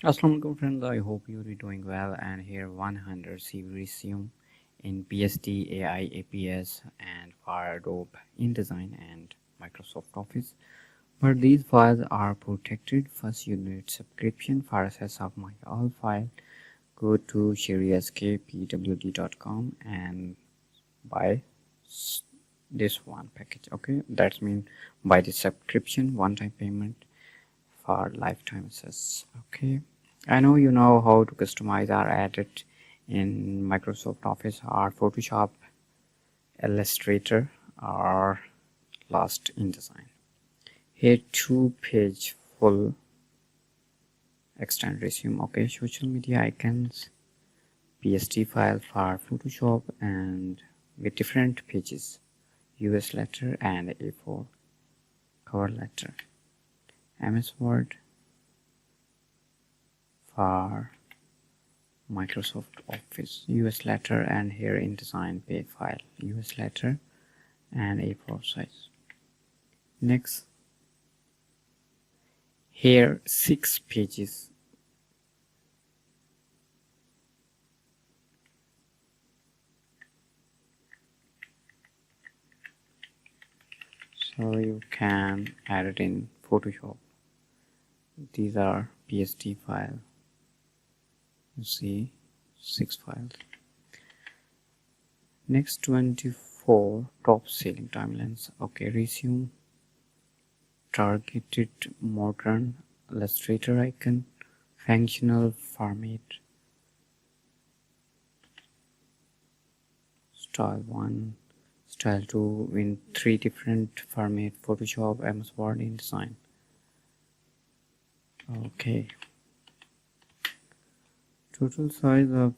Assalamualaikum friends, I hope you'll be doing well. And here 100 CV resume in PSD, AI, EPS and for Adobe InDesign and Microsoft Office. But these files are protected. First you need subscription for access of my all file. Go to sheriskpwd.com and buy this one package. Okay, that means buy the subscription, one-time payment for lifetime access. Okay, I know you know how to customize or edit in Microsoft Office or Photoshop, Illustrator or Last InDesign. Here 2-page full extend resume. Okay, social media icons, PSD file for Photoshop and with different pages, US letter and A4 cover letter, MS Word for Microsoft Office, US letter and here InDesign page file, US letter and A4 size. Next, here 6 pages. So you can add it in Photoshop. These are PSD file. You see 6 files. Next 24 top selling timelines. Okay, resume, targeted, modern, illustrator icon, functional format, style 1, style 2 in 3 different format, Photoshop, MS Word, InDesign. Okay, total size of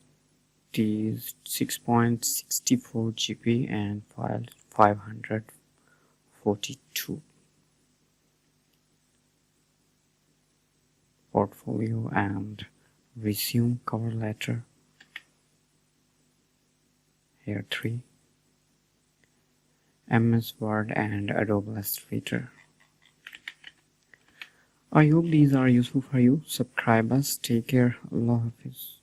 these 6.64 GB and file 542. Portfolio and resume cover letter, here 3, MS Word and Adobe Illustrator. I hope these are useful for you. Subscribe us. Take care. Allah Hafiz.